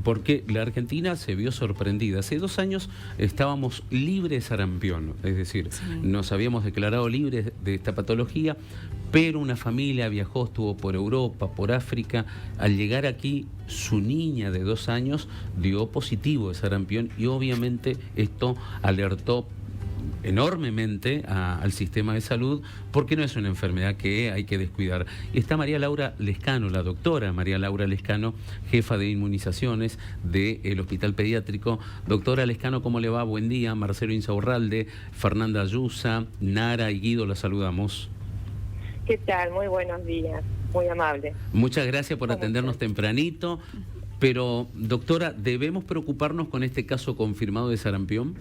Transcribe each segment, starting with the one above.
porque la Argentina se vio sorprendida. Hace 2 años estábamos libres de sarampión, es decir, nos habíamos declarado libres de esta patología, pero una familia viajó, estuvo por Europa, por África. Al llegar aquí, su niña de 2 años dio positivo de sarampión y obviamente esto alertó enormemente al sistema de salud, porque no es una enfermedad que hay que descuidar. Y está María Laura Lescano, la doctora María Laura Lescano, jefa de inmunizaciones del Hospital Pediátrico. Doctora Lescano, ¿cómo le va? Buen día. Marcelo Insaurralde, Fernanda Ayusa, Nara y Guido, la saludamos. ¿Qué tal? Muy buenos días, muy amable. Muchas gracias por atendernos tempranito. Pero, doctora, ¿debemos preocuparnos con este caso confirmado de sarampión?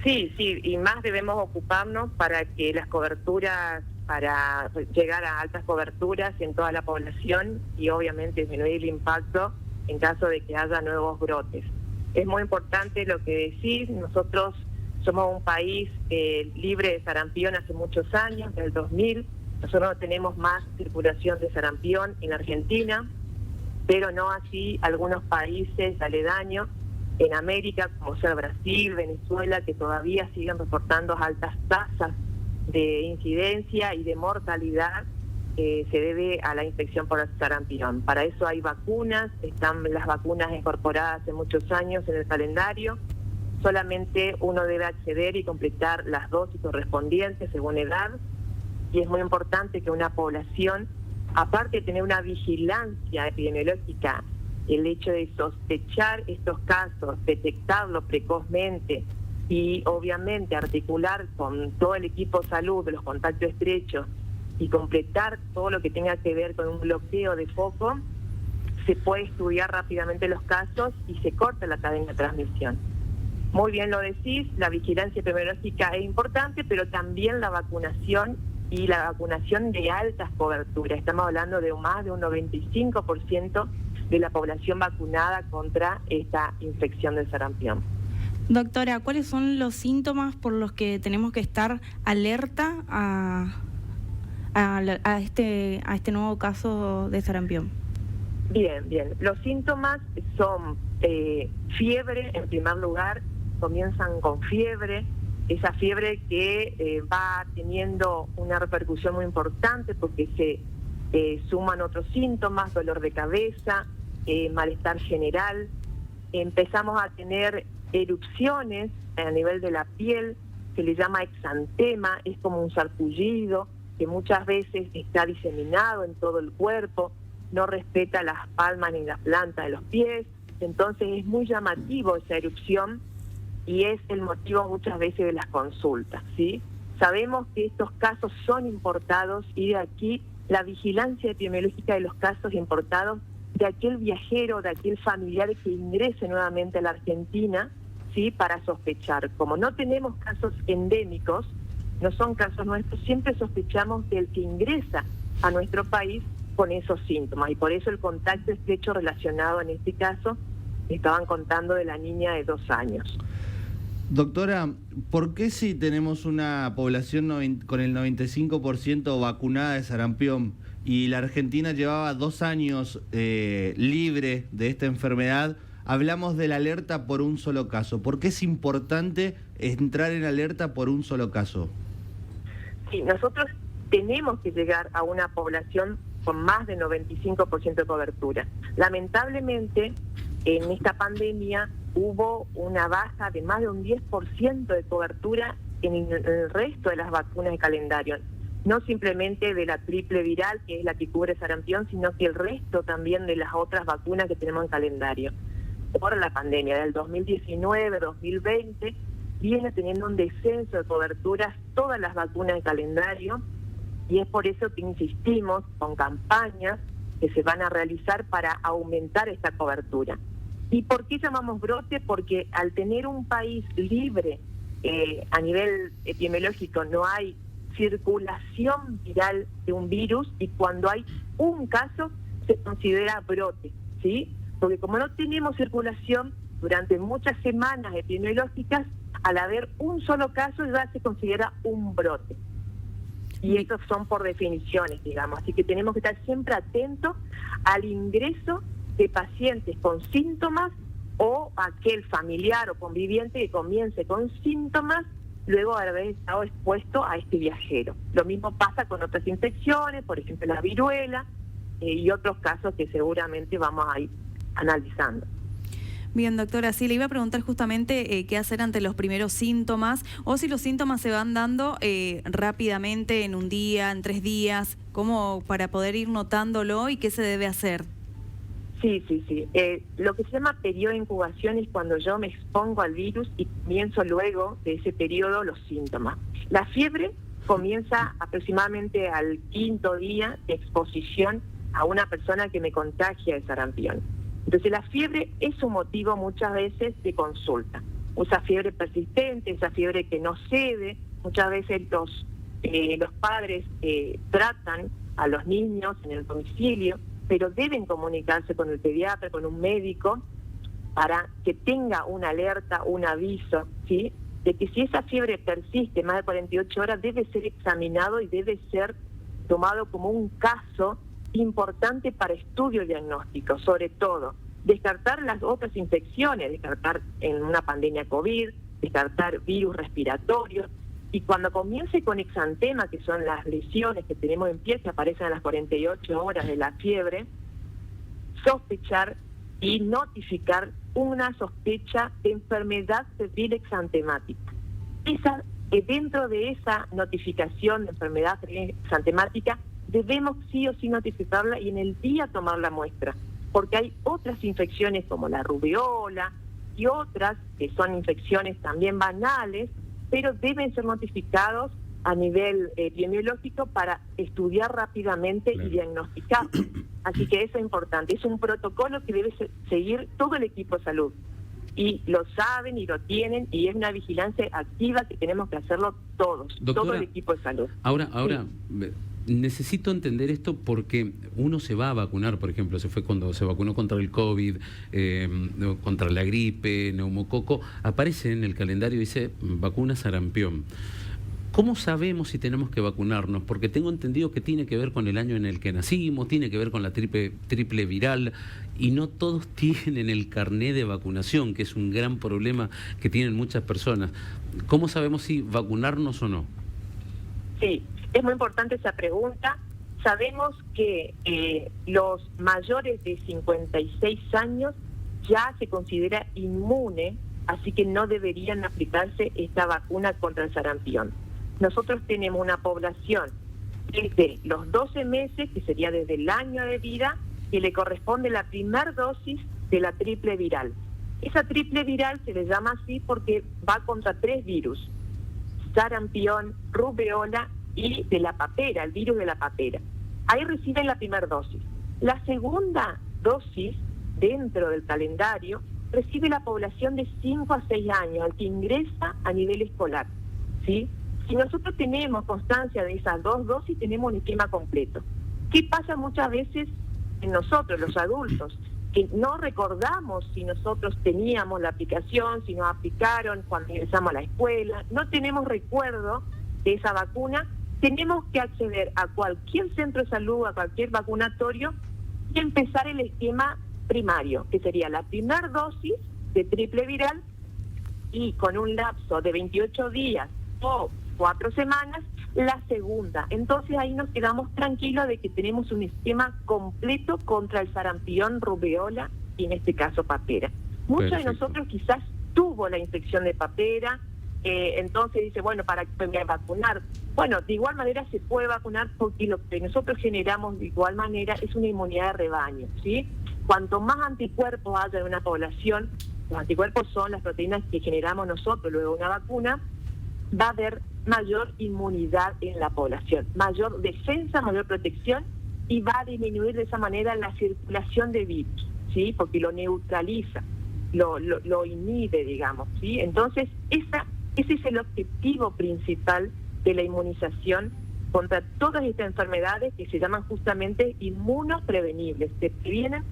Sí, y más debemos ocuparnos para que las coberturas, para llegar a altas coberturas en toda la población y obviamente disminuir el impacto en caso de que haya nuevos brotes. Es muy importante lo que decís. Nosotros somos un país libre de sarampión hace muchos años, desde el 2000. Nosotros no tenemos más circulación de sarampión en Argentina, pero no así algunos países aledaños en América, como sea Brasil, Venezuela, que todavía siguen reportando altas tasas de incidencia y de mortalidad se debe a la infección por sarampión. Para eso hay vacunas, están las vacunas incorporadas hace muchos años en el calendario. Solamente uno debe acceder y completar las dosis correspondientes según edad, y es muy importante que una población, aparte de tener una vigilancia epidemiológica, el hecho de sospechar estos casos, detectarlos precozmente y obviamente articular con todo el equipo de salud de los contactos estrechos y completar todo lo que tenga que ver con un bloqueo de foco, se puede estudiar rápidamente los casos y se corta la cadena de transmisión. Muy bien lo decís, la vigilancia epidemiológica es importante, pero también la vacunación y la vacunación de altas coberturas. Estamos hablando de más de un 95% de la población vacunada contra esta infección del sarampión. Doctora, ¿cuáles son los síntomas por los que tenemos que estar alerta a este nuevo caso de sarampión? Bien. Los síntomas son fiebre, en primer lugar, comienzan con fiebre. Esa fiebre que va teniendo una repercusión muy importante porque se suman otros síntomas, dolor de cabeza, malestar general. Empezamos a tener erupciones a nivel de la piel, se le llama exantema, es como un sarpullido que muchas veces está diseminado en todo el cuerpo, no respeta las palmas ni las plantas de los pies, entonces es muy llamativo esa erupción y es el motivo muchas veces de las consultas, ¿sí? Sabemos que estos casos son importados y de aquí la vigilancia epidemiológica de los casos importados de aquel viajero, de aquel familiar que ingrese nuevamente a la Argentina, ¿sí? Para sospechar. Como no tenemos casos endémicos, no son casos nuestros, siempre sospechamos del que ingresa a nuestro país con esos síntomas y por eso el contacto estrecho relacionado en este caso, estaban contando de la niña de 2 años. Doctora, ¿por qué si tenemos una población con el 95% vacunada de sarampión y la Argentina llevaba 2 años libre de esta enfermedad, hablamos de la alerta por un solo caso? ¿Por qué es importante entrar en alerta por un solo caso? Sí, nosotros tenemos que llegar a una población con más de 95% de cobertura. Lamentablemente, en esta pandemia hubo una baja de más de un 10% de cobertura en el resto de las vacunas de calendario. No simplemente de la triple viral, que es la que cubre sarampión, sino que el resto también de las otras vacunas que tenemos en calendario. Por la pandemia del 2019-2020 viene teniendo un descenso de coberturas todas las vacunas de calendario y es por eso que insistimos con campañas que se van a realizar para aumentar esta cobertura. ¿Y por qué llamamos brote? Porque al tener un país libre a nivel epidemiológico no hay circulación viral de un virus y cuando hay un caso se considera brote, ¿sí? Porque como no tenemos circulación durante muchas semanas epidemiológicas, al haber un solo caso ya se considera un brote. Y estos son por definiciones, digamos. Así que tenemos que estar siempre atentos al ingreso de pacientes con síntomas o aquel familiar o conviviente que comience con síntomas luego de haber estado expuesto a este viajero. Lo mismo pasa con otras infecciones, por ejemplo la viruela y otros casos que seguramente vamos a ir analizando. Bien, doctora, sí, le iba a preguntar justamente qué hacer ante los primeros síntomas o si los síntomas se van dando rápidamente en un día, en 3 días, como para poder ir notándolo y qué se debe hacer. Sí. Lo que se llama periodo de incubación es cuando yo me expongo al virus y comienzo luego de ese periodo los síntomas. La fiebre comienza aproximadamente al 5.º día de exposición a una persona que me contagia de sarampión. Entonces la fiebre es un motivo muchas veces de consulta. Esa fiebre persistente, esa fiebre que no cede, muchas veces los padres tratan a los niños en el domicilio, pero deben comunicarse con el pediatra, con un médico, para que tenga una alerta, un aviso, ¿sí?, de que si esa fiebre persiste más de 48 horas, debe ser examinado y debe ser tomado como un caso importante para estudio diagnóstico, sobre todo. Descartar las otras infecciones, descartar en una pandemia COVID, descartar virus respiratorios, y cuando comience con exantema, que son las lesiones que tenemos en piel que aparecen a las 48 horas de la fiebre, sospechar y notificar una sospecha de enfermedad febril exantemática. Dentro de esa notificación de enfermedad febril exantemática, debemos sí o sí notificarla y en el día tomar la muestra, porque hay otras infecciones como la rubeola y otras que son infecciones también banales, pero deben ser notificados a nivel epidemiológico para estudiar rápidamente y diagnosticar. Así que eso es importante, es un protocolo que debe seguir todo el equipo de salud. Y lo saben y lo tienen, y es una vigilancia activa que tenemos que hacerlo todos, doctora, todo el equipo de salud. Ahora necesito entender esto porque uno se va a vacunar, por ejemplo, se fue cuando se vacunó contra el COVID, contra la gripe, neumococo, aparece en el calendario, dice vacuna sarampión. ¿Cómo sabemos si tenemos que vacunarnos? Porque tengo entendido que tiene que ver con el año en el que nacimos, tiene que ver con la triple viral, y no todos tienen el carné de vacunación, que es un gran problema que tienen muchas personas. ¿Cómo sabemos si vacunarnos o no? Sí, es muy importante esa pregunta. Sabemos que los mayores de 56 años ya se considera inmune, así que no deberían aplicarse esta vacuna contra el sarampión. Nosotros tenemos una población desde los 12 meses, que sería desde el año de vida, que le corresponde la primera dosis de la triple viral. Esa triple viral se le llama así porque va contra 3 virus: sarampión, rubeola y de la papera, el virus de la papera. Ahí reciben la primera dosis. La segunda dosis, dentro del calendario, recibe la población de 5 a 6 años, al que ingresa a nivel escolar, ¿sí? Si nosotros tenemos constancia de esas 2 dosis, tenemos un esquema completo. ¿Qué pasa muchas veces en nosotros, los adultos? Que no recordamos si nosotros teníamos la aplicación, si nos aplicaron cuando ingresamos a la escuela, no tenemos recuerdo de esa vacuna. Tenemos que acceder a cualquier centro de salud, a cualquier vacunatorio y empezar el esquema primario, que sería la primera dosis de triple viral y con un lapso de 28 días o 4 semanas, la segunda. Entonces ahí nos quedamos tranquilos de que tenemos un esquema completo contra el sarampión, rubeola y en este caso papera. Muchos de nosotros quizás tuvo la infección de papera, entonces dice, bueno, ¿para qué me voy a vacunar? Bueno, de igual manera se puede vacunar porque lo que nosotros generamos de igual manera es una inmunidad de rebaño, ¿sí? Cuanto más anticuerpos haya en una población, los anticuerpos son las proteínas que generamos nosotros luego de una vacuna, va a haber mayor inmunidad en la población, mayor defensa, mayor protección, y va a disminuir de esa manera la circulación de virus, ¿sí? Porque lo neutraliza, lo inhibe, digamos, ¿sí? Entonces, ese es el objetivo principal de la inmunización contra todas estas enfermedades que se llaman justamente inmunoprevenibles. Se previenen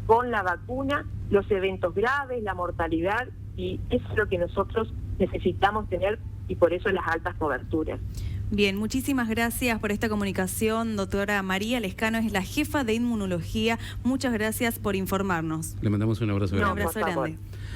con la vacuna los eventos graves, la mortalidad, y eso es lo que nosotros necesitamos tener, y por eso las altas coberturas. Bien, muchísimas gracias por esta comunicación, doctora María Lescano, es la jefa de inmunología. Muchas gracias por informarnos. Le mandamos un abrazo No, grande. Un abrazo por favor. grande.